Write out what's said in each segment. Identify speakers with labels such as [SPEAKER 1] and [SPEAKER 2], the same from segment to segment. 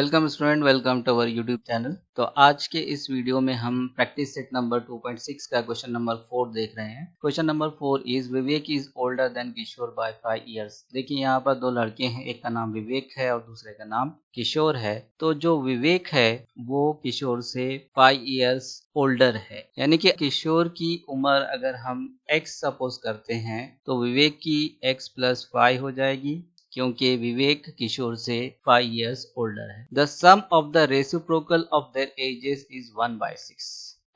[SPEAKER 1] Welcome student, welcome to our YouTube channel. तो आज के इस वीडियो में हम प्रैक्टिस सेट नंबर 2.6 का क्वेश्चन नंबर 4 देख रहे हैं। Question number 4 is Vivek is older than Kishore by 5 years. देखिए यहाँ पर दो लड़के हैं, एक का नाम विवेक है और दूसरे का नाम किशोर है। तो जो विवेक है वो किशोर से 5 इयर्स ओल्डर है, यानी कि किशोर की उम्र अगर हम x सपोज करते हैं तो विवेक की x प्लस 5 हो जाएगी, क्योंकि विवेक किशोर से 5 इयर्स ओल्डर है। The sum of the reciprocal of their ages is 1/6।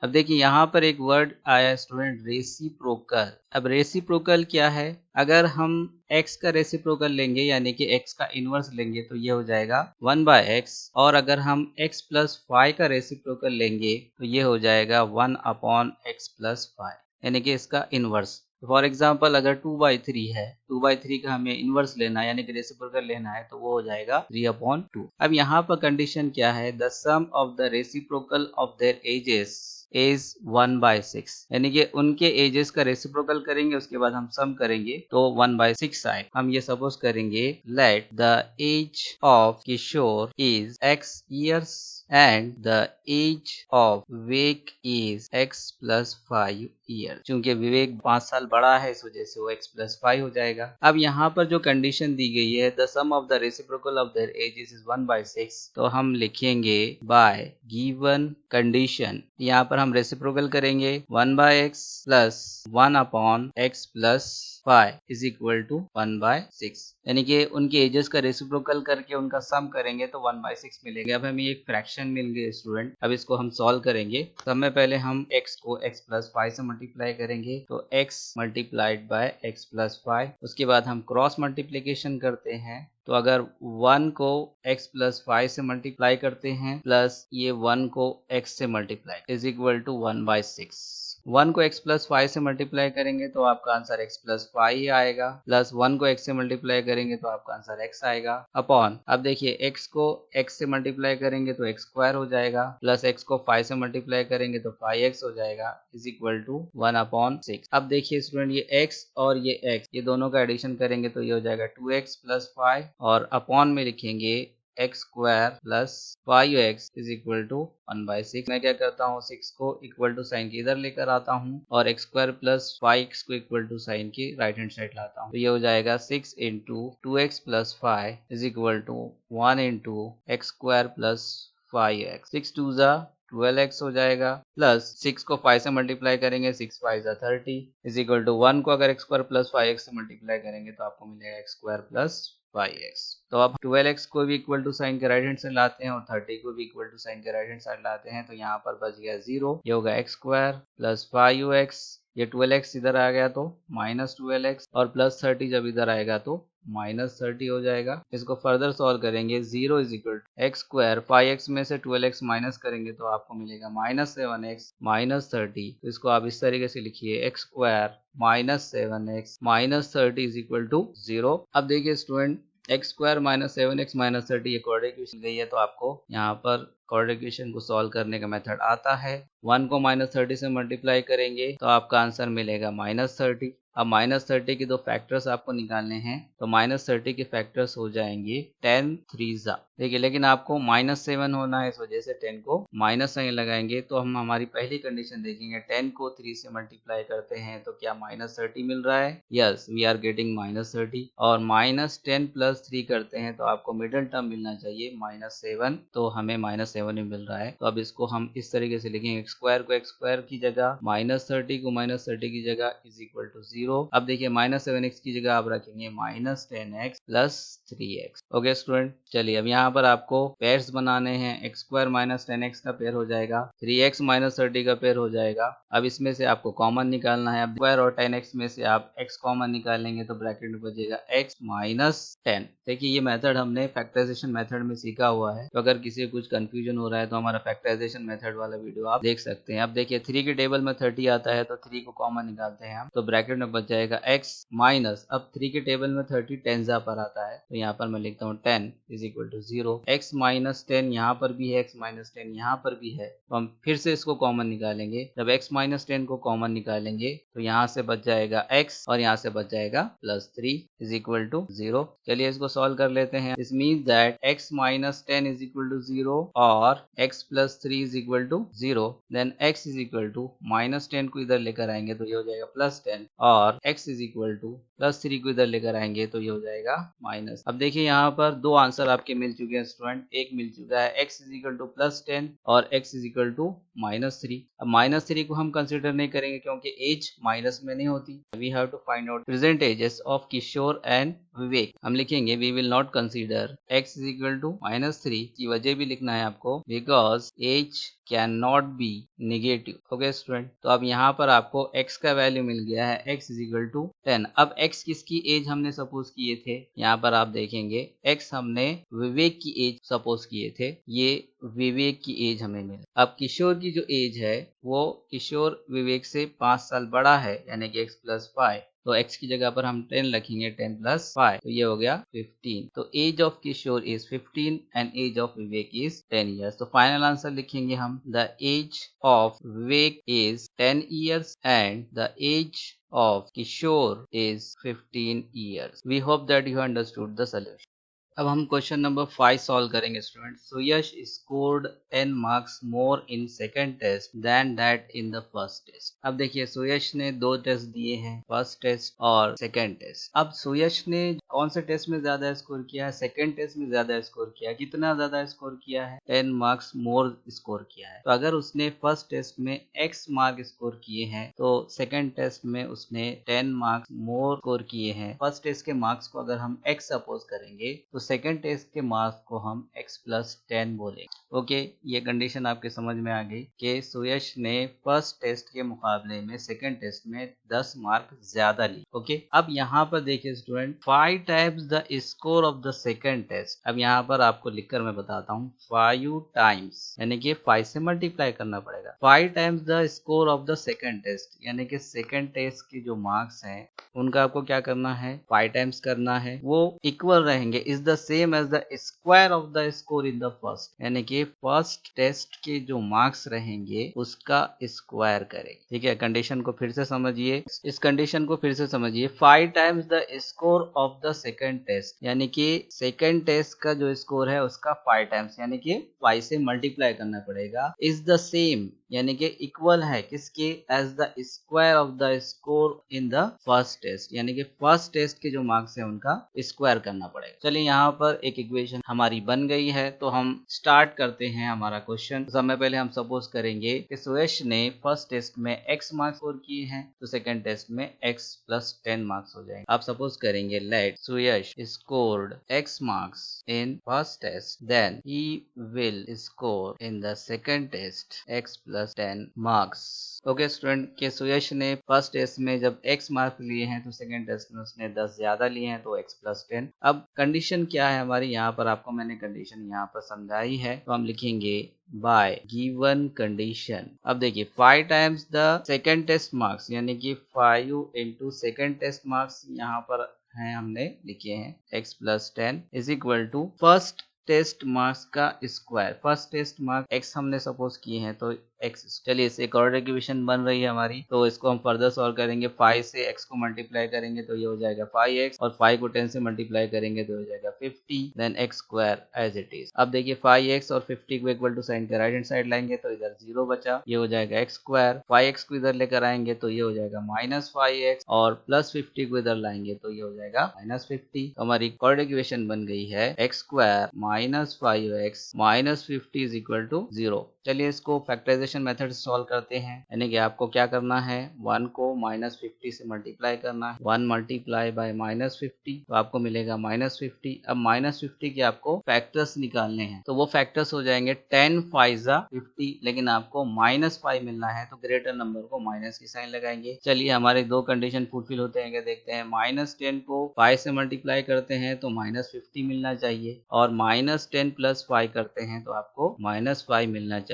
[SPEAKER 1] अब देखिए यहाँ पर एक वर्ड आया स्टूडेंट, रेसिप्रोकल। अब रेसिप्रोकल क्या है? अगर हम x का रेसिप्रोकल लेंगे यानी कि x का इनवर्स लेंगे तो ये हो जाएगा 1/x, और अगर हम x प्लस 5 का रेसिप्रोकल लेंगे तो ये हो जाएगा 1/x प्लस 5, यानी कि इसका इनवर्स। फॉर एग्जाम्पल अगर 2/3 है, 2/3 का हमें इनवर्स लेना है यानी कि रेसिप्रोकल लेना है तो वो हो जाएगा 3/2। अब यहाँ पर कंडीशन क्या है? The sum of the reciprocal of their ages is 1/6, यानी कि उनके एजेस का रेसिप्रोकल करेंगे उसके बाद हम सम करेंगे तो 1/6 आए। हम ये सपोज करेंगे let the age of Kishore is x years and the age of Vivek is x plus 5 years। चूंकि विवेक 5 साल बड़ा है इस वजह से वो x plus 5 हो जाएगा। अब यहाँ पर जो कंडीशन दी गई है the sum of the reciprocal of their ages is 1/6, तो हम लिखेंगे by given condition। यहाँ पर हम रेसिप्रोकल करेंगे 1/x plus 1/x plus 5 is equal to 1/6, यानी कि उनके एजेस का रेसिप्रोकल करके उनका सम करेंगे तो 1/6 मिलेगा। अब हमें एक फ्रैक्शन मिल गए स्टूडेंट, अब इसको हम सॉल्व करेंगे। सब में पहले हम x को x प्लस 5 से मल्टीप्लाई करेंगे तो x multiplied by x plus 5, उसके बाद हम क्रॉस मल्टीप्लीकेशन करते हैं तो अगर 1 को x प्लस 5 से मल्टीप्लाई करते हैं प्लस ये 1 को x से मल्टीप्लाई इज इक्वल टू 1/6। 1 को x प्लस 5 से मल्टीप्लाई करेंगे तो आपका आंसर x प्लस 5 ही आएगा, प्लस 1 को x से मल्टीप्लाई करेंगे तो आपका आंसर x आएगा अपॉन। अब देखिए x को x से मल्टीप्लाई करेंगे तो x स्क्वायर हो जाएगा, प्लस x को 5 से मल्टीप्लाई करेंगे तो 5x हो जाएगा इज इक्वल टू 1/6। अब देखिए स्टूडेंट ये x और ये x ये दोनों का एडिशन करेंगे तो ये हो जाएगा 2x प्लस 5 और अपॉन में लिखेंगे x square plus 5x is equal to 1/6। मैं क्या करता हूँ 6 को इक्वल टू साइन के इधर लेकर आता हूँ और x स्क्वायर प्लस 5x को इक्वल टू साइन की राइट हैंड साइड लाता हूँ, तो ये हो जाएगा 6 into 2x plus 5 is equal to 1 into x square plus 5x। 6 2 जा 12x हो जाएगा, प्लस 6 को 5 से मल्टीप्लाई करेंगे 6 5 जा 30 इज इक्वल टू 1 को अगर x स्क्वायर प्लस 5x से मल्टीप्लाई करेंगे तो आपको मिलेगा x स्क्वायर प्लस 5x। तो अब 12x को भी इक्वल टू साइन के राइट हैंड साइड लाते हैं और 30 को भी इक्वल टू साइन के राइट हैंड साइड लाते हैं तो यहाँ पर बच गया 0। ये होगा x स्क्वायर प्लस 5x, ये 12x इधर आ गया तो माइनस 12x और प्लस 30 जब इधर आएगा तो माइनस 30 हो जाएगा। इसको फर्दर सॉल्व करेंगे 0 is equal to x square 5x में से 12x माइनस करेंगे तो आपको मिलेगा माइनस 7x माइनस 30। तो इसको आप इस तरीके से लिखिए x square minus 7x minus 30 is equal to 0। अब देखिए student x square minus 7x minus 30 ये क्वाड्रेटिक इक्वेशन गई है तो आपको यहाँ पर क्वाड्रेटिक इक्वेशन को सॉल्व करने का मेथड आता है। 1 को माइनस 30 से मल्टीप्लाई करेंगे तो आपका आंसर मिलेगा माइनस 30। अब माइनस 30 के दो फैक्टर्स आपको निकालने हैं तो माइनस 30 के फैक्टर्स हो जाएंगे 10 3 जा। देखिए लेकिन आपको माइनस 7 होना है इस वजह से 10 को माइनस साइन लगाएंगे। तो हम हमारी पहली कंडीशन देखेंगे, 10 को 3 से मल्टीप्लाई करते हैं तो क्या माइनस 30 मिल रहा है? Yes, we are getting minus 30। और माइनस 10 प्लस 3 करते हैं तो आपको मिडिल टर्म मिलना चाहिए माइनस 7, तो हमें माइनस 7 ही मिल रहा है। तो अब इसको हम इस तरीके से लिखेंगे, x स्क्वायर को x स्क्वायर की जगह माइनस 30 को माइनस 30 की जगह इज इक्वल टू 0। अब देखिए माइनस 7x की जगह आप रखेंगे minus 10x plus 3x। Okay student, चलिए अब यहाँ पर आपको पेयर्स बनाने हैं। x स्क्वायर माइनस 10x का पेयर हो जाएगा, 3x माइनस 30 का पेयर हो जाएगा। अब इसमें से आपको कॉमन निकालना है। अब स्क्वायर और 10x में से आप x कॉमन निकालेंगे तो ब्रैकेट में बचेगा x माइनस 10। देखिए ये मेथड हमने फैक्टराइजेशन मेथड में सीखा हुआ है, तो अगर किसी को कुछ कंफ्यूजन हो रहा है तो हमारा फैक्टराइजेशन मेथड वाला वीडियो आप देख सकते हैं। अब देखिए 3 के टेबल में 30 आता है तो 3 को कॉमन निकालते हैं हम, तो ब्रैकेट में बच जाएगा x माइनस, अब 3 के टेबल में 30 10 पर आता है तो यहाँ पर मैं लिखता हूँ 10 is equal to 0। x minus 10 यहाँ पर भी है, x माइनस 10 यहाँ पर भी है, तो हम फिर से इसको कॉमन निकालेंगे। जब x माइनस 10 को कॉमन निकालेंगे तो यहाँ से बच जाएगा x और यहाँ से बच जाएगा प्लस 3 इज इक्वल टू 0। चलिए इसको सॉल्व कर लेते हैं। This means that x minus 10 is equal to 0 और x plus 3 is equal to 0। Then x is equal to minus 10 को इधर लेकर आएंगे तो ये हो जाएगा प्लस 10 और x is equal to plus 3 को इधर लेकर आएंगे तो ये हो जाएगा माइनस। अब देखिए यहाँ पर दो आंसर आपके मिल चुके हैं स्टूडेंट। एक मिल चुका है x is equal to plus 10 और x is equal to minus 3। अब माइनस 3 को हम कंसिडर नहीं करेंगे क्योंकि एज माइनस में नहीं होती। We have to find out present ages of Kishore and Vivek. हम लिखेंगे we will not consider x is equal to minus 3 की वजह भी लिखना है आपको, because age can not be negative. Okay student, तो अब यहाँ पर आपको x का वैल्यू मिल गया है x इज इक्वल टू 10। अब x किसकी एज हमने सपोज किए थे, यहाँ पर आप देखेंगे x हमने विवेक की एज सपोज किए थे, ये विवेक की एज हमें मिली। अब किशोर की जो एज है वो किशोर विवेक से 5 साल बड़ा है, यानी कि x प्लस 5, तो x की जगह पर हम 10 रखेंगे, 10 प्लस 5 तो ये हो गया 15। तो age of Kishore is 15 and age of Vivek is 10 years. तो फाइनल आंसर लिखेंगे हम the age of Vivek is 10 years and the age of Kishore is 15 years. We hope that you understood the solution. अब हम क्वेश्चन नंबर 5 सॉल्व करेंगे student. Suyash scored 10 marks more in second test than that in the first test. अब देखिए सुयश ने 2 test दिए हैं, first test और second test. अब सुयश ने कौन से टेस्ट में ज्यादा स्कोर किया है, सेकंड टेस्ट में ज्यादा स्कोर किया है। कितना ज्यादा स्कोर किया है, 10 मार्क्स मोर स्कोर किया है। तो अगर उसने फर्स्ट टेस्ट में x मार्क स्कोर किए हैं तो सेकंड टेस्ट में उसने 10 मार्क्स मोर स्कोर किए हैं। फर्स्ट टेस्ट के मार्क्स को अगर हम x सपोज करेंगे तो सेकेंड टेस्ट के मार्क्स को हम x प्लस 10 बोलेंगे। ओके, ये कंडीशन आपके समझ में आ गई कि सुयश ने फर्स्ट टेस्ट के मुकाबले में सेकेंड टेस्ट में 10 मार्क ज्यादा ली। ओके, अब यहाँ पर देखिए student 5 times the score of the second test. अब यहाँ पर आपको लिखकर मैं बताता हूँ 5 टाइम्स, यानी कि 5 से मल्टीप्लाई करना पड़ेगा। 5 times the score of the second test, यानी कि सेकेंड टेस्ट के जो मार्क्स हैं उनका आपको क्या करना है, 5 टाइम्स करना है। वो इक्वल रहेंगे, is the same as the square of the score in the first, यानी कि फर्स्ट टेस्ट के जो मार्क्स रहेंगे उसका स्क्वायर करेंगे। ठीक है, कंडीशन को फिर से समझिए, इस कंडीशन को फिर से समझिए। 5 times the score of the second test, यानी कि सेकेंड टेस्ट का जो स्कोर है उसका 5 टाइम्स, यानी कि 5 से मल्टीप्लाई करना पड़ेगा। इज द सेम, यानी कि इक्वल है किसके, as the square of the score in the first test, यानी कि फर्स्ट टेस्ट के जो मार्क्स है उनका स्क्वायर करना पड़ेगा। चलिए यहाँ पर एक इक्वेशन हमारी बन गई है, तो हम स्टार्ट करते हैं हमारा क्वेश्चन। समय पहले हम सपोज करेंगे कि सुयश ने फर्स्ट टेस्ट में x मार्क्स स्कोर किए हैं तो सेकंड टेस्ट में x प्लस 10 मार्क्स हो जाएंगे। आप सपोज करेंगे let Suyash scored x marks in first test, then he will score in the second test x plus 10 marks. Okay student, के सुयश ने फर्स्ट टेस्ट में जब x मार्क्स लिए हैं तो सेकंड टेस्ट में उसने 10 ज्यादा लिए हैं तो x प्लस 10। अब कंडीशन क्या है हमारी, यहाँ पर आपको मैंने कंडीशन यहाँ पर समझाई है, तो हम लिखेंगे बाय गिवन कंडीशन। अब देखिए 5 times the second test marks, यानी कि 5 इंटू सेकंड टेस्ट मार्क्स यहाँ पर हैं, हमने लिखे हैं x plus 10 is equal to first test marks का square. First test mark x हमने सपोज किए हैं तो x। चलिए इस एक और इक्वेशन बन रही है हमारी, तो इसको हम फर्दर सॉल्व करेंगे। 5 से x को मल्टीप्लाई करेंगे तो ये हो जाएगा 5x, और 5 को 10 से मल्टीप्लाई करेंगे तो हो जाएगा 50, then x square as it is. अब देखिए 5x और 50 को इक्वल टू साइन के राइट हैंड साइड लाएंगे तो इधर 0 बचा, ये हो जाएगा x स्क्वायर। 5x को इधर लेकर आएंगे तो ये हो जाएगा माइनस 5x, और प्लस 50 को इधर लाएंगे तो ये हो जाएगा माइनस 50। तो हमारी थर्ड इक्वेशन बन गई है x square minus 5x minus 50 is equal to 0। चलिए इसको फैक्टराइजेशन मेथड से सॉल्व करते हैं, यानी कि आपको क्या करना है, 1 को माइनस 50 से मल्टीप्लाई करना है। 1 मल्टीप्लाई बाय माइनस 50 तो आपको मिलेगा माइनस 50। अब माइनस 50 के आपको फैक्टर्स निकालने हैं, तो वो फैक्टर्स हो जाएंगे 10 5 50, लेकिन आपको माइनस 5 मिलना है तो ग्रेटर नंबर को माइनस की साइन लगाएंगे। चलिए हमारे दो कंडीशन फुलफिल होते हैं क्या देखते हैं। माइनस 10 को 5 से मल्टीप्लाई करते हैं तो माइनस 50 मिलना चाहिए, और माइनस 10 प्लस 5 करते हैं तो आपको माइनस 5 मिलना चाहिए,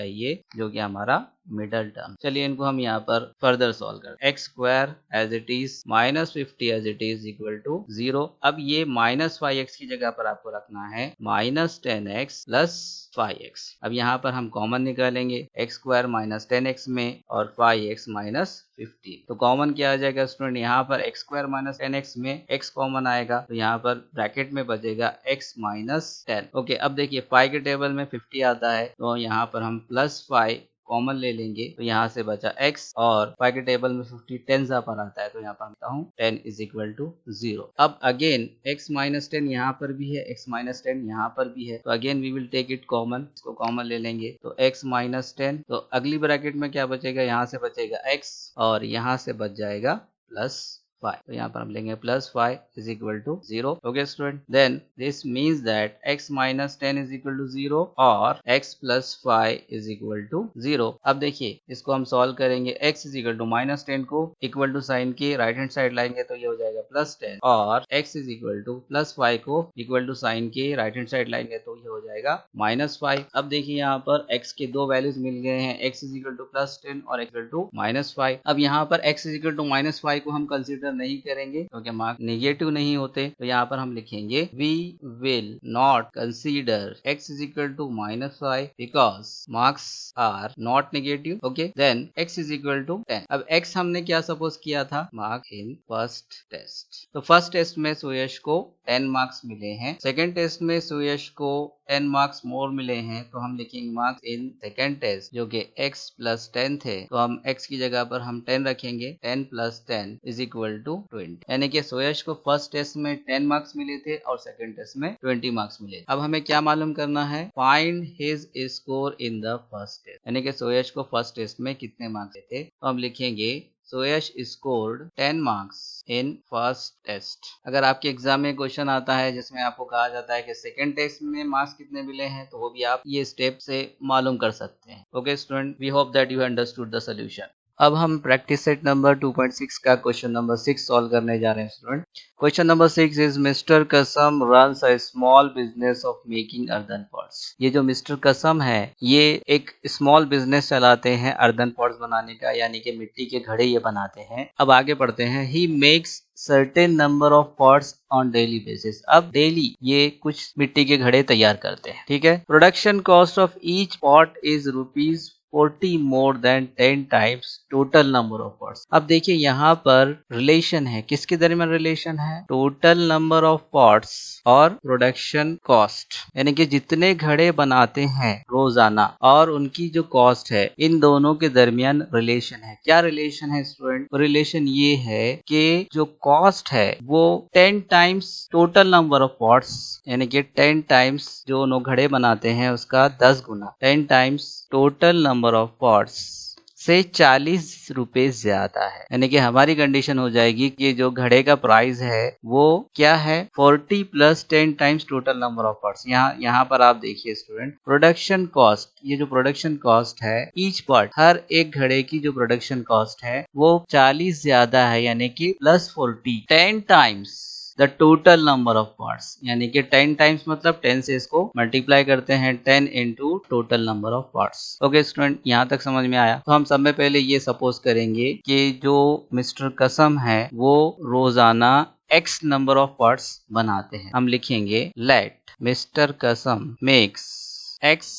[SPEAKER 1] जो कि हमारा हमारा मिडल टर्म। चलिए इनको हम यहाँ पर फर्दर सॉल्व करते हैं। X square as it is minus 50 as it is equal to 0। अब ये माइनस 5x की जगह पर आपको रखना है माइनस 10x प्लस 5x। अब यहाँ पर हम कॉमन निकालेंगे एक्स स्क्वायर माइनस 10x में और 5x माइनस 15। तो कॉमन क्या आ जाएगा स्टूडेंट, यहाँ पर एक्स स्क्वायर माइनस 10x में x कॉमन आएगा तो यहाँ पर ब्रैकेट में बचेगा x माइनस 10। ओके, अब देखिए 5 के टेबल में 50 आता है तो यहाँ पर हम प्लस 5 कॉमन ले लेंगे तो यहाँ से बचा x और 5 के टेबल में 50 10 पर आता है तो यहाँ पर लिखता हूँ 10 इज इक्वल टू 0। अब अगेन x माइनस 10 यहाँ पर भी है, x माइनस 10 यहाँ पर भी है तो again we will take it common, इसको कॉमन ले लेंगे तो x माइनस 10। तो अगली ब्रैकेट में क्या बचेगा, यहाँ से बचेगा x और यहाँ से बच जाएगा प्लस 5। तो यहाँ पर हम लेंगे plus 5 is equal to 0। Okay student, then this means that x minus 10 is equal to 0 और x plus 5 is equal to 0। अब देखिए इसको हम सॉल्व करेंगे, x is equal to minus 10 को इक्वल टू साइन के राइट हैंड साइड लाएंगे तो ये हो जाएगा प्लस 10 और x is equal to plus 5 को इक्वल टू साइन के राइट हैंड साइड लाएंगे तो ये हो जाएगा माइनस 5। अब देखिए यहाँ पर x के दो वैल्यूज मिल गए हैं, x is equal to plus 10 और इक्वल टू माइनस 5। अब यहाँ पर x is equal to minus 5 को हम कंसिडर नहीं करेंगे क्योंकि मार्क नेगेटिव नहीं होते तो यहाँ पर हम लिखेंगे we will not consider x is equal to minus 5 because marks are not negative. Okay, then x is equal to 10। अब x हमने क्या सपोज किया था, मार्क इन फर्स्ट टेस्ट। तो फर्स्ट टेस्ट में सुयश को 10 मार्क्स मिले हैं, सेकेंड टेस्ट में सुयश को 10 मार्क्स मोर मिले हैं तो हम लिखेंगे मार्क्स इन सेकेंड टेस्ट जो कि x प्लस 10 थे तो हम x की जगह पर हम 10 रखेंगे, 10 प्लस 10 इज इक्वल टू 20। यानी कि सुयश को फर्स्ट टेस्ट में 10 मार्क्स मिले थे और सेकेंड टेस्ट में 20 मार्क्स मिले। अब हमें क्या मालूम करना है, find his score in the first test. यानी कि सुयश को फर्स्ट टेस्ट में कितने मार्क्स थे तो हम लिखेंगे Suyash scored 10 marks in first test. अगर आपके एग्जाम में क्वेश्चन आता है जिसमें आपको कहा जाता है कि सेकंड टेस्ट में मार्क्स कितने मिले हैं तो वो भी आप ये स्टेप से मालूम कर सकते हैं। Okay student, we hope that you understood the solution. अब हम प्रैक्टिस सेट नंबर 2.6 का क्वेश्चन नंबर 6 सॉल्व करने जा रहे हैं student. Question number 6 is mister Kasam runs a small business of making earthen pots. ये जो मिस्टर कसम है ये एक स्मॉल बिजनेस चलाते हैं अर्दन पॉट्स बनाने का, यानी कि मिट्टी के घड़े ये बनाते हैं। अब आगे पढ़ते हैं, he makes certain number of pots on daily basis. अब डेली ये कुछ मिट्टी के घड़े तैयार करते हैं, ठीक है। Production cost of each pot is ₹40 more than 10 times total number of pots. अब देखिए यहाँ पर रिलेशन है, किसके दरमियान रिलेशन है, टोटल नंबर ऑफ पॉट्स और प्रोडक्शन कॉस्ट, यानी कि जितने घड़े बनाते हैं रोजाना और उनकी जो कॉस्ट है, इन दोनों के दरमियान रिलेशन है। क्या रिलेशन है स्टूडेंट, रिलेशन ये है कि जो कॉस्ट है वो 10 times total number of pots, यानी कि 10 टाइम्स जो नो घड़े बनाते हैं उसका 10 गुना 10 times total number of pots से 40 रुपए ज्यादा है। यानी कि हमारी कंडीशन हो जाएगी कि जो घड़े का प्राइस है वो क्या है, 40 plus 10 times total number of pots. यहाँ पर आप देखिए स्टूडेंट, प्रोडक्शन कॉस्ट, ये जो प्रोडक्शन कॉस्ट है ईच पॉट, हर एक घड़े की जो प्रोडक्शन कॉस्ट है वो 40 ज्यादा है, यानी कि plus 40 10 times the total number of pots, यानी कि 10 टाइम्स मतलब 10 से इसको मल्टीप्लाई करते हैं, 10 into total number of pots. Okay student, यहाँ तक समझ में आया। तो हम सब में पहले ये सपोज करेंगे कि जो मिस्टर कसम है वो रोजाना x नंबर ऑफ पॉट्स बनाते हैं। हम लिखेंगे लेट मिस्टर कसम makes x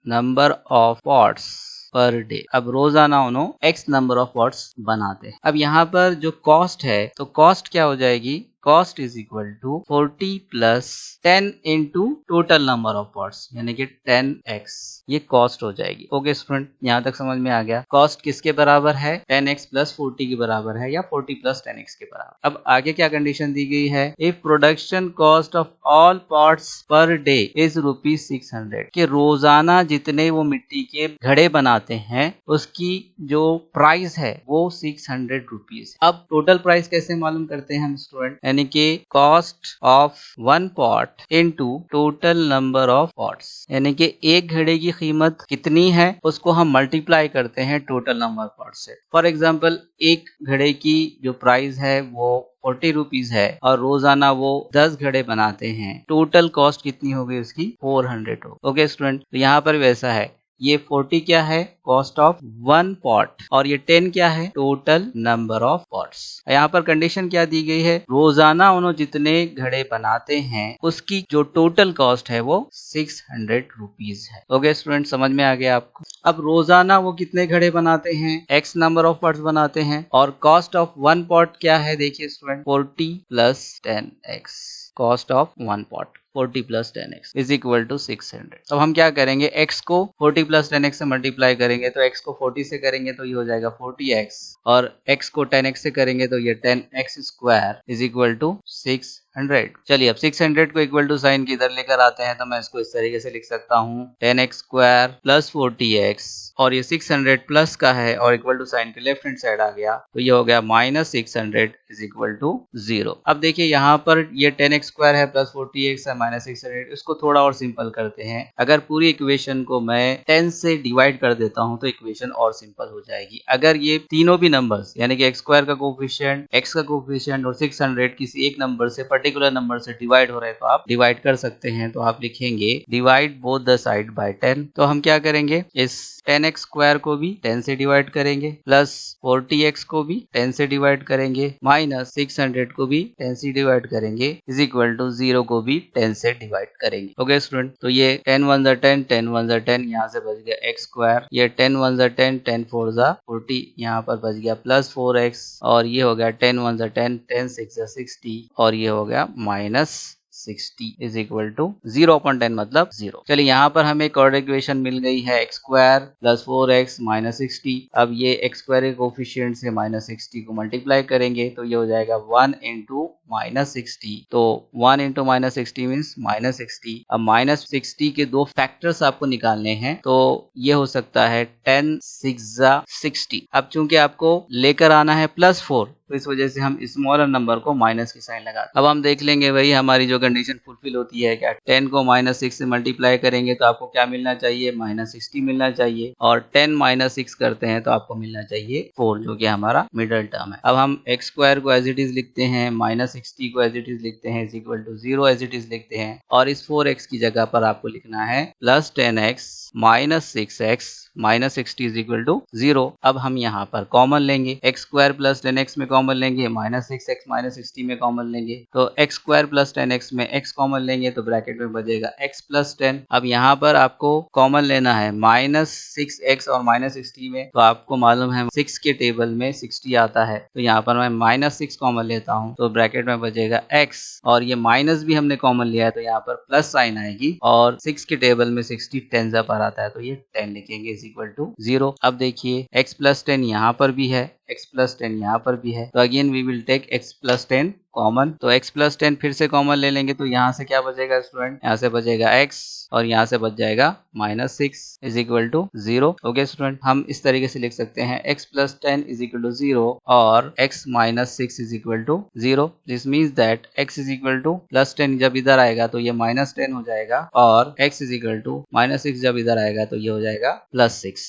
[SPEAKER 1] number of pots per day. अब रोजाना उन्होंने x नंबर ऑफ पॉट्स बनाते हैं। अब यहाँ पर जो कॉस्ट है तो कॉस्ट क्या हो जाएगी, cost is equal to 40 plus 10 into total number of pots, यानी कि 10x, ये कॉस्ट हो जाएगी। ओके स्टूडेंट, यहाँ तक समझ में आ गया। कॉस्ट किसके बराबर है, 10x प्लस 40 के बराबर है या 40 प्लस 10x के बराबर। अब आगे क्या कंडीशन दी गई है, if production cost of all pots पर डे इज ₹600, कि रोजाना जितने वो मिट्टी के घड़े बनाते हैं उसकी जो प्राइस है वो 600 रुपीज। अब टोटल प्राइस कैसे मालूम करते हैं हम स्टूडेंट, यानी कि cost of 1 pot into total number of pots, यानी कि एक घड़े की कीमत कितनी है उसको हम मल्टीप्लाई करते हैं टोटल नंबर ऑफ पॉट्स से। फॉर एग्जांपल एक घड़े की जो प्राइस है वो 40 रुपीज है और रोजाना वो 10 घड़े बनाते हैं, टोटल कॉस्ट कितनी हो गई उसकी 400 हो। ओके स्टूडेंट, तो यहाँ पर वैसा है, ये 40 क्या है, कॉस्ट ऑफ 1 पॉट और ये 10 क्या है टोटल नंबर ऑफ पॉट्स। यहाँ पर कंडीशन क्या दी गई है, रोजाना उन्होंने जितने घड़े बनाते हैं उसकी जो टोटल कॉस्ट है वो 600 रुपीज है। ओके स्टूडेंट, समझ में आ गया आपको। अब रोजाना वो कितने घड़े बनाते हैं, x नंबर ऑफ पॉट्स बनाते हैं और कॉस्ट ऑफ 1 पॉट क्या है, देखिए student 40 plus 10x, cost of 1 pot 40 plus 10x is equal to 600। अब हम क्या करेंगे, x को 40 प्लस 10x से मल्टीप्लाई करेंगे तो x को 40 से करेंगे तो ये हो जाएगा 40x और x को 10x से करेंगे तो ये 10x square is equal to 600। चलिए अब 600 को इक्वल टू साइन की इधर लेकर आते हैं तो मैं इसको इस तरीके से लिख सकता हूँ 10x स्क्वायर प्लस 40x और ये 600 प्लस का है और इक्वल टू साइन के लेफ्ट हैंड साइड आ गया तो ये हो गया माइनस 600 इज इक्वल टू 0। अब देखिए यहाँ पर ये 10x स्क्वायर है प्लस 40x है माइनस 600, इसको थोड़ा और सिंपल करते हैं। अगर पूरी इक्वेशन को मैं 10 से डिवाइड कर देता हूँ तो इक्वेशन और सिंपल हो जाएगी। अगर ये तीनों भी नंबर्स यानी कि x स्क्वायर का कोफिशिएंट, x का कोफिशिएंट और 600 किसी एक नंबर से पर्टिकुलर नंबर से डिवाइड हो रहे हैं तो आप डिवाइड कर सकते हैं। तो आप लिखेंगे divide both the side by 10। तो हम क्या करेंगे, इस 10x स्क्वायर को भी 10 से डिवाइड करेंगे प्लस 40x को भी 10 से डिवाइड करेंगे माइनस 600 को भी 10 से डिवाइड करेंगे इज इक्वल टू 0 को भी 10 से डिवाइड करेंगे। ओके स्टूडेंट, तो ये 10 1 जा 10, 10 1 जा 10, यहाँ से बच गया x स्क्वायर, ये 10 1 जा 10, 10 4 जा 40, यहाँ पर बच गया प्लस 4x और ये हो गया 10 1 जा 10, 10 6 जा 60 और ये हो गया माइनस 60 इज इक्वल टू 0/10 मतलब 0। चलिए यहाँ पर हमें एक और इक्वेशन मिल गई है x square plus 4x minus 60। अब ये x स्क्वायर के कोफिशिएंट से माइनस 60 को मल्टीप्लाई करेंगे तो ये हो जाएगा 1 इंटू माइनस 60। तो 1 इंटू माइनस 60 मीन्स माइनस 60। अब माइनस 60 के दो फैक्टर्स आपको निकालने हैं तो ये हो सकता है 10 6 जा 60। अब चूंकि आपको लेकर आना है प्लस 4 तो इस वजह से हम स्मॉलर नंबर को माइनस की साइन लगा। अब हम देख लेंगे वही हमारी जो कंडीशन फुलफिल होती है क्या, 10 को माइनस 6 से मल्टीप्लाई करेंगे तो आपको क्या मिलना चाहिए, माइनस 60 मिलना चाहिए और 10 माइनस 6 करते हैं तो आपको मिलना चाहिए 4 जो कि हमारा मिडल टर्म है। अब हम x स्क्वायर को एज इट इज लिखते हैं, माइनस 60 को एज इट इज लिखते हैं is equal to 0 as it is लिखते हैं और इस 4x की जगह पर आपको लिखना है plus 10x minus 6x minus 60 is equal to 0। अब हम यहाँ पर कॉमन लेंगे, x स्क्वायर प्लस 10x में कॉमन लेंगे, माइनस 6x माइनस 60 में कॉमन लेंगे तो x स्क्वायर प्लस 10x में x कॉमन लेंगे तो ब्रैकेट में बचेगा x प्लस 10। अब यहाँ पर आपको कॉमन लेना है माइनस 6x और माइनस 60 में, तो आपको मालूम है 6 के टेबल में 60 आता है तो यहाँ पर मैं माइनस 6 कॉमन लेता हूँ तो ब्रैकेट में बचेगा x और ये माइनस भी हमने कॉमन लिया है तो यहाँ पर प्लस साइन आएगी और 6 के टेबल में 60 10 पर आता है तो ये 10 लिखेंगे इज इक्वल टू 0। अब देखिए x प्लस 10 यहाँ पर भी है, x प्लस 10 यहाँ पर भी है तो again we will take x plus 10 common. तो x प्लस 10 फिर से कॉमन ले लेंगे तो यहाँ से क्या बचेगा स्टूडेंट, यहाँ से बचेगा x और यहाँ से बच जाएगा minus 6 is equal to 0। Okay student, हम इस तरीके से लिख सकते हैं x plus 10 is equal to 0 और x minus 6 is equal to 0। This means that x is equal to plus 10 जब इधर आएगा तो ये माइनस 10 हो जाएगा और x is equal to minus 6 जब इधर आएगा तो ये हो जाएगा प्लस 6।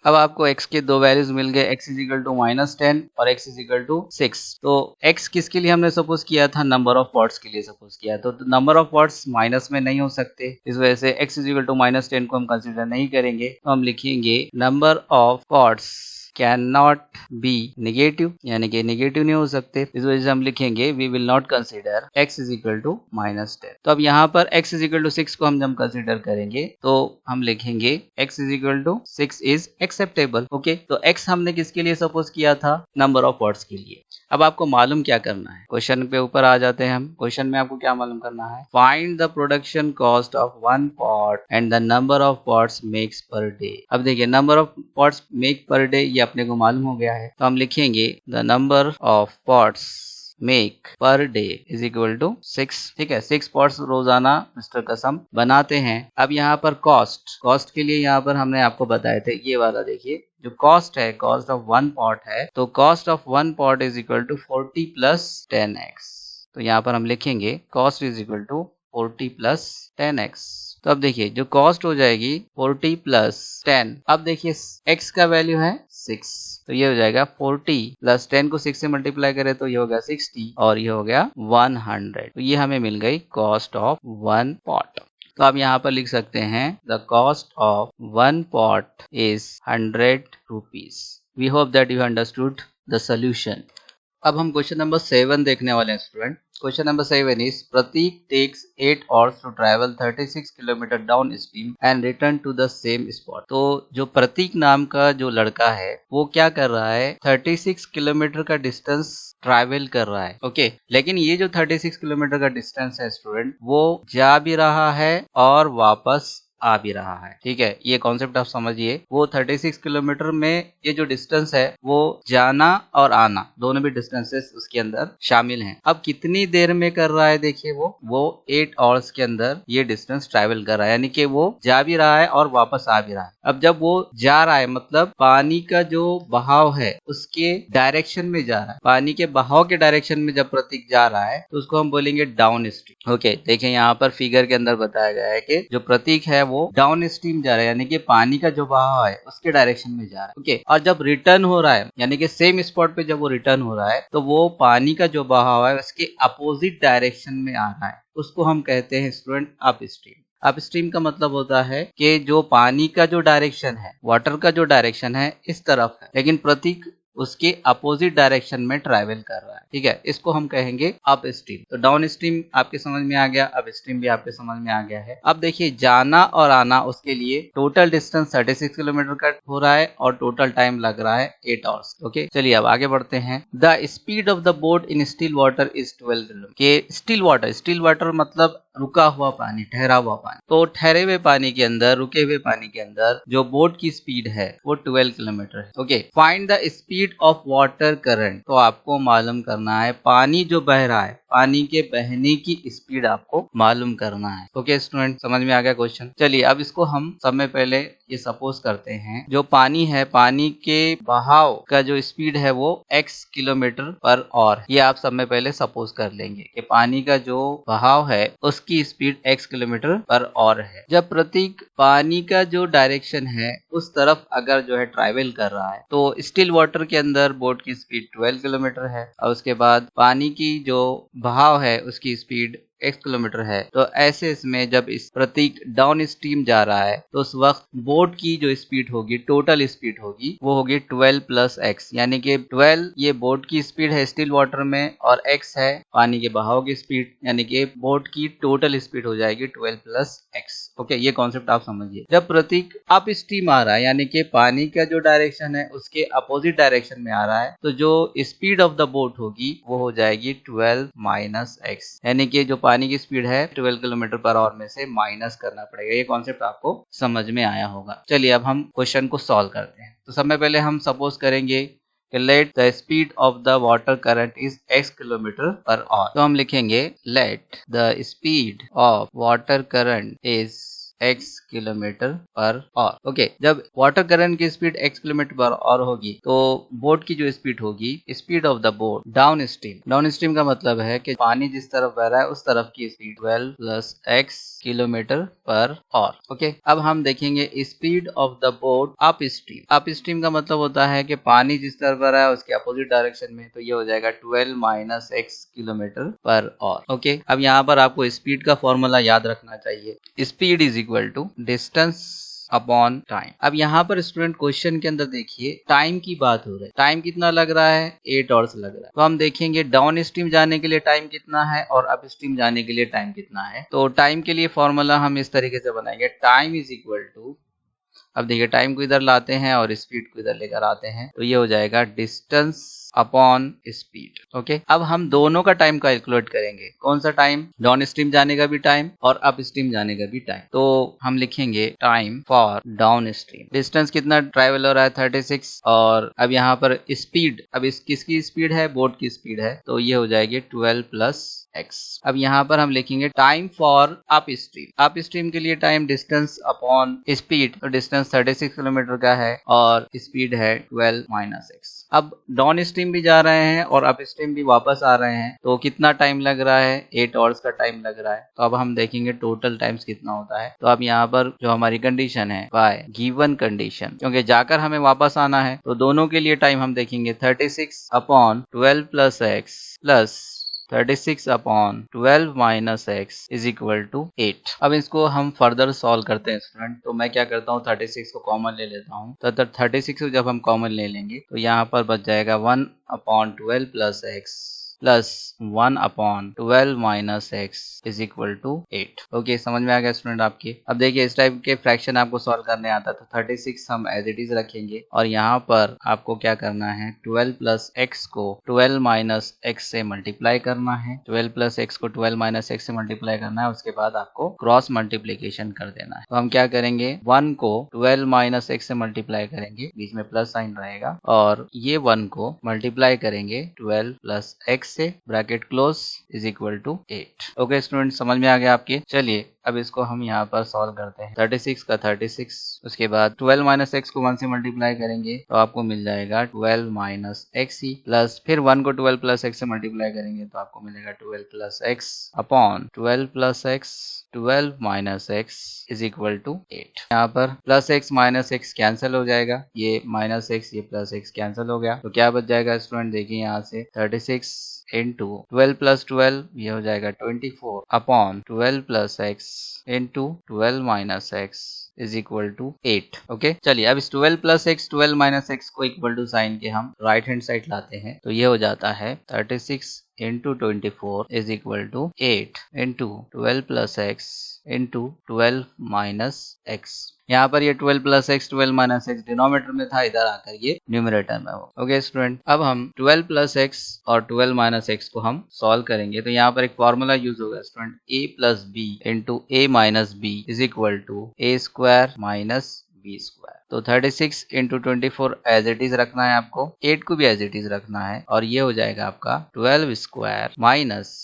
[SPEAKER 1] अब आपको x के दो वैल्यूज मिल गए, x is equal to minus 10 और x इज इक्वल टू 6। तो x किसके लिए हमने सपोज किया था, नंबर ऑफ पॉट्स के लिए सपोज किया तो नंबर ऑफ पॉट्स माइनस में नहीं हो सकते, इस वजह से x is equal to minus 10 को हम कंसीडर नहीं करेंगे तो हम लिखेंगे number of pots can not be negative, यानी कि नेगेटिव नहीं हो सकते, इस वजह से हम लिखेंगे we will not consider x is equal to minus 10। तो अब यहाँ पर x इज इक्वल टू 6 को हम जब कंसीडर करेंगे तो हम लिखेंगे x is equal to 6 is acceptable. Okay, तो x हमने किसके लिए सपोज किया था, नंबर ऑफ पॉट्स के लिए। अब आपको मालूम क्या करना है, क्वेश्चन पे ऊपर आ जाते हैं हम। क्वेश्चन में आपको क्या मालूम करना है, find the production cost of 1 pot and the number of pots makes per day. अब देखिए number of pots make per day ये अपने को मालूम हो गया है तो हम लिखेंगे the number of pots make per day is equal to 6। ठीक है, 6 पॉट्स रोजाना मिस्टर कसम बनाते हैं। अब यहाँ पर कॉस्ट के लिए यहाँ पर हमने आपको बताए थे ये वाला, देखिए जो कॉस्ट है, कॉस्ट ऑफ 1 पॉट है तो cost of 1 pot is equal to 40 plus 10x। तो यहाँ पर हम लिखेंगे cost is equal to 40 plus 10x। तो अब देखिए जो कॉस्ट हो जाएगी 40 प्लस 10, अब देखिए x का वैल्यू है 6 तो ये हो जाएगा 40 प्लस 10 को 6 से मल्टीप्लाई करें तो ये हो गया 60 और ये हो गया 100। तो ये हमें मिल गई कॉस्ट ऑफ 1 पॉट। तो आप यहाँ पर लिख सकते हैं the cost of 1 pot is 100 rupees. We hope that you understood the solution. अब हम क्वेश्चन नंबर 7 देखने वाले हैं student. Question number 7 is Prateek takes 8 hours to travel 36 kilometre downstream and return to the same spot. तो जो प्रतीक नाम का जो लड़का है वो क्या कर रहा है, 36 किलोमीटर का डिस्टेंस ट्रैवल कर रहा है। ओके, लेकिन ये जो 36 किलोमीटर का डिस्टेंस है स्टूडेंट, वो जा भी रहा है और वापस आ भी रहा है। ठीक है, ये कॉन्सेप्ट आप समझिए। वो 36 किलोमीटर में ये जो डिस्टेंस है वो जाना और आना दोनों भी डिस्टेंसेस उसके अंदर शामिल हैं। अब कितनी देर में कर रहा है, देखिए वो 8 hours के अंदर ये डिस्टेंस ट्रैवल कर रहा है, यानी कि वो जा भी रहा है और वापस आ भी रहा है। अब जब वो जा रहा है मतलब पानी का जो बहाव है उसके डायरेक्शन में जा रहा है, पानी के बहाव के डायरेक्शन में जब प्रतीक जा रहा है तो उसको हम बोलेंगे डाउन स्ट्रीम। ओके, देखें यहाँ पर फिगर के अंदर बताया गया है कि जो प्रतीक है वो डाउन स्ट्रीम जा रहा है, यानी कि पानी का जो बहाव है उसके डायरेक्शन में जा रहा है। ओके, और जब रिटर्न हो रहा है यानी कि सेम स्पॉट पे जब वो रिटर्न हो रहा है तो वो पानी का जो बहाव है उसके अपोजिट डायरेक्शन में आ रहा है, उसको हम कहते हैं student up stream. Up stream का मतलब होता है कि जो पानी का जो डायरेक्शन है, वाटर का जो डायरेक्शन है इस तरफ है, लेकिन प्रतीक उसके अपोजिट डायरेक्शन में ट्रैवल कर रहा है। ठीक है, इसको हम कहेंगे अप स्ट्रीम। तो डाउन स्ट्रीम आपके समझ में आ गया, अप स्ट्रीम भी आपके समझ में आ गया है। अब देखिए जाना और आना, उसके लिए टोटल डिस्टेंस 36 किलोमीटर का हो रहा है और टोटल टाइम लग रहा है 8 hours। ओके, चलिए अब आगे बढ़ते हैं। The speed of the boat in still water is 12 kilometre. Still water मतलब रुका हुआ पानी, ठहरा हुआ पानी। तो ठहरे हुए पानी के अंदर, रुके हुए पानी के अंदर जो बोट की स्पीड है वो 12 किलोमीटर है। Okay, find the speed of water current. तो आपको मालूम करना है पानी जो बह रहा है, पानी के बहने की स्पीड आपको मालूम करना है। ओके स्टूडेंट, समझ में आ गया क्वेश्चन। चलिए अब इसको हम समय पहले ये सपोज करते हैं, जो पानी है, पानी के बहाव का जो स्पीड है वो x किलोमीटर पर आवर। ये आप समय पहले सपोज कर लेंगे कि पानी का जो बहाव है उसकी speed x kilometre per our है। जब प्रतीक पानी का जो डायरेक्शन है उस तरफ अगर जो है ट्रैवल कर रहा है तो स्टिल वाटर के अंदर बोट की स्पीड 12 किलोमीटर है और उसके बाद पानी की जो बहाव है उसकी स्पीड x किलोमीटर है। तो ऐसे इसमें जब इस प्रतीक डाउन स्ट्रीम जा रहा है तो उस वक्त बोट की जो स्पीड होगी, टोटल स्पीड होगी, वो होगी 12 प्लस x, यानी कि 12 ये बोट की स्पीड है स्टिल वाटर में और x है पानी के बहाव की स्पीड, यानी कि बोट की टोटल स्पीड हो जाएगी 12 प्लस x। ओके, ये कॉन्सेप्ट आप समझिए। जब प्रतीक अप स्ट्रीम आ रहा है यानी कि पानी का जो डायरेक्शन है उसके अपोजिट डायरेक्शन में आ रहा है तो जो स्पीड ऑफ द बोट होगी वो हो जाएगी 12 माइनस x, यानी कि जो पानी की स्पीड है 12 किलोमीटर पर आवर में से माइनस करना पड़ेगा। ये कॉन्सेप्ट आपको समझ में आया होगा। चलिए अब हम क्वेश्चन को सॉल्व करते हैं। तो सबसे पहले हम सपोज करेंगे कि let the speed of the water current is x kilometre per our. तो हम लिखेंगे let the speed of water current is x kilometre per our. Okay, जब वाटर करंट की speed x kilometre per our होगी तो boat की जो speed होगी, speed of the boat down stream. Down stream का मतलब है कि पानी जिस तरफ बह रहा है उस तरफ की speed 12 plus x kilometre per our. Okay, अब हम देखेंगे speed of the boat up stream. Up stream का मतलब होता है कि पानी जिस तरफ बह रहा है उसके अपोजिट डायरेक्शन में, तो ये हो जाएगा 12 minus x kilometre per our. Okay, अब यहाँ पर आपको स्पीड का फॉर्मूला याद रखना चाहिए। Speed is equal to distance upon time. अब यहाँ पर स्टूडेंट क्वेश्चन के अंदर देखिए टाइम की बात हो रही है। टाइम कितना लग रहा है, 8 hours लग रहा है। तो हम देखेंगे डाउन स्ट्रीम जाने के लिए टाइम कितना है और अप स्ट्रीम जाने के लिए टाइम कितना है। तो टाइम के लिए फॉर्मूला हम इस तरीके से बनाएंगे, टाइम इज इक्वल टू, अब देखिए टाइम को इधर लाते हैं और स्पीड को इधर लेकर आते हैं तो ये हो जाएगा डिस्टेंस अपॉन स्पीड। ओके, अब हम दोनों का टाइम कैलकुलेट करेंगे। कौन सा टाइम, डाउन स्ट्रीम जाने का भी टाइम और अप स्ट्रीम जाने का भी टाइम। तो हम लिखेंगे time for down stream. Distance कितना ट्रैवल हो रहा है 36 और अब यहाँ पर स्पीड, अब इस किसकी स्पीड है, बोट की स्पीड है, तो ये हो जाएगी 12 प्लस x। अब यहाँ पर हम लिखेंगे time for up stream. Up stream के लिए टाइम डिस्टेंस अपॉन स्पीड, तो डिस्टेंस 36 किलोमीटर का है और स्पीड है 12 माइनस x। अब डाउन स्ट्रीम भी जा रहे हैं और अप स्ट्रीम भी वापस आ रहे हैं तो कितना टाइम लग रहा है, 8 hours का टाइम लग रहा है। तो अब हम देखेंगे टोटल टाइम्स कितना होता है। तो अब यहाँ पर जो हमारी कंडीशन है बाय गिवन कंडीशन, क्योंकि जाकर हमें वापस आना है तो दोनों के लिए टाइम हम देखेंगे 36 upon 12 plus x plus 36 upon 12 minus x is equal to 8। अब इसको हम फर्दर सॉल्व करते हैं स्टूडेंट। तो मैं क्या करता हूँ, 36 को कॉमन ले लेता हूँ। तो 36 को जब हम कॉमन ले लेंगे तो यहाँ पर बच जाएगा 1 upon 12 plus x plus 1 upon 12 minus x is equal to 8। Okay, समझ में आ गया स्टूडेंट आपके। अब देखिए इस टाइप के फ्रैक्शन आपको सॉल्व करने आता है तो 36 हम एज इट इज रखेंगे और यहाँ पर आपको क्या करना है, 12 प्लस एक्स को 12 माइनस एक्स से मल्टीप्लाई करना है। 12 प्लस एक्स को 12 माइनस एक्स से मल्टीप्लाई करना है, उसके बाद आपको क्रॉस मल्टीप्लीकेशन कर देना है। तो हम क्या करेंगे, 1 को 12 माइनस एक्स से मल्टीप्लाई करेंगे, बीच में प्लस साइन रहेगा, और ये 1 को मल्टीप्लाई करेंगे 12 प्लस एक्स से, bracket close, is equal to 8। Okay student, समझ में आ गया आपके। चलिए अब इसको हम यहाँ पर सॉल्व करते हैं। 36 का 36, उसके बाद 12 माइनस एक्स को 1 से मल्टीप्लाई करेंगे तो आपको मिल जाएगा 12 माइनस एक्स ही, प्लस फिर 1 को 12 प्लस एक्स से मल्टीप्लाई करेंगे तो आपको मिलेगा 12 plus x upon 12 plus x 12 minus x is equal to 8। यहाँ पर plus x minus x cancel हो जाएगा, ये माइनस एक्स ये प्लस एक्स कैंसिल हो गया, तो क्या बच जाएगा स्टूडेंट, देखिए यहाँ से 36 इंटू 12 प्लस 12 ये हो जाएगा 24 upon 12 plus x into 12 minus x is equal to 8। Okay, चलिए अब इस 12 प्लस एक्स 12 माइनस एक्स को इक्वल टू साइन के हम राइट हैंड साइड लाते हैं तो ये हो जाता है 36 into 24 is equal to 8 into 12 plus x into 12 minus x. यहाँ पर ये 12 plus x 12 minus x denominator में था, इधर आकर ये न्यूमरेटर में हो। ओके स्टूडेंट, अब हम 12 प्लस एक्स और 12 माइनस एक्स को हम सॉल्व करेंगे तो यहाँ पर एक फॉर्मूला यूज होगा student, a plus b into a minus b is equal to a square minus b square. तो 36 इंटू 24 एज इट इज रखना है आपको, 8 को भी एज इट इज रखना है, और ये हो जाएगा आपका 12 square minus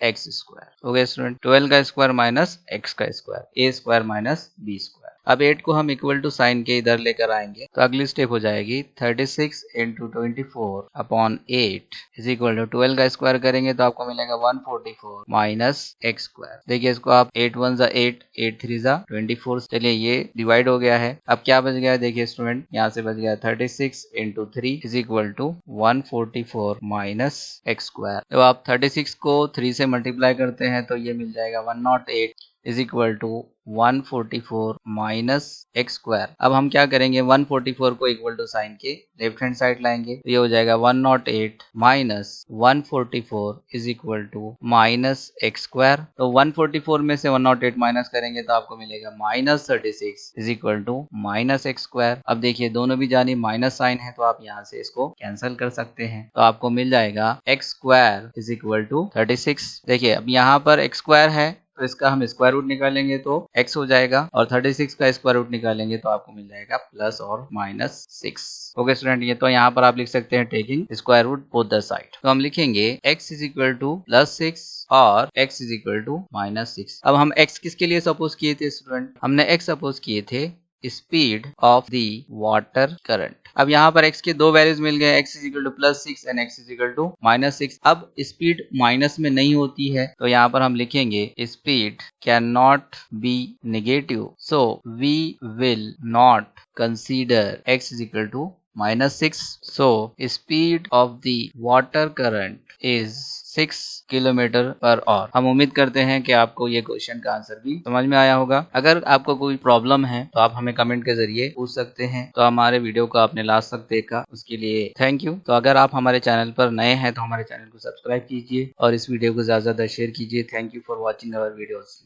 [SPEAKER 1] x square. Okay student, 12 का स्क्वायर माइनस एक्स का स्क्वायर, ए स्क्वायर माइनस बी स्क्वायर। अब 8 को हम इक्वल टू साइन के इधर लेकर आएंगे तो अगली स्टेप हो जाएगी 36 into 24 upon 8 is equal to 12 का स्क्वायर करेंगे तो आपको मिलेगा 144 माइनस एक्स स्क्वायर। देखिए इसको आप 8 1 जा 8 8 3 जा 24, चलिए ये डिवाइड हो गया है। अब क्या बच गया, देखिए स्टूडेंट यहाँ से बच गया 36 into 3 is equal to 144 minus x square. तो आप 36 को 3 से मल्टीप्लाई करते हैं तो ये मिल जाएगा 108 is equal to 144 minus x square. अब हम क्या करेंगे, 144 को इक्वल टू साइन के लेफ्ट हैंड साइड लाएंगे तो ये हो जाएगा 108 minus 144 is equal to minus x square. तो 144 में से 108 माइनस करेंगे तो आपको मिलेगा minus 36 is equal to minus x square. अब देखिए दोनों भी जानी माइनस साइन है तो आप यहाँ से इसको कैंसिल कर सकते हैं, तो आपको मिल जाएगा x square is equal to 36। देखिए अब यहाँ पर एक्स स्क्वायर है तो इसका हम स्क्वायर रूट निकालेंगे तो x हो जाएगा, और 36 का स्क्वायर रूट निकालेंगे तो आपको मिल जाएगा प्लस और माइनस 6। ओके स्टूडेंट, ये तो यहाँ पर आप लिख सकते हैं taking square root both the side. तो हम लिखेंगे x is equal to plus 6 और x is equal to minus 6। अब हम x किसके लिए सपोज किए थे स्टूडेंट, हमने x सपोज किए थे speed of the water current. अब यहाँ पर x के दो वैल्यूज मिल गए, x is equal to plus 6 and x is equal to minus 6। अब स्पीड माइनस में नहीं होती है तो यहाँ पर हम लिखेंगे speed can not be negative, so we will not consider x is equal to minus 6। So speed of the water current is 6 kilometre per hour. हम उम्मीद करते हैं कि आपको ये क्वेश्चन का आंसर भी समझ में आया होगा। अगर आपको कोई प्रॉब्लम है तो आप हमें कमेंट के जरिए पूछ सकते हैं। तो हमारे वीडियो को आपने लास्ट तक देखा उसके लिए थैंक यू। तो अगर आप हमारे चैनल पर नए हैं तो हमारे चैनल को सब्सक्राइब कीजिए और इस वीडियो को ज्यादा शेयर कीजिए। Thank you for watching our videos.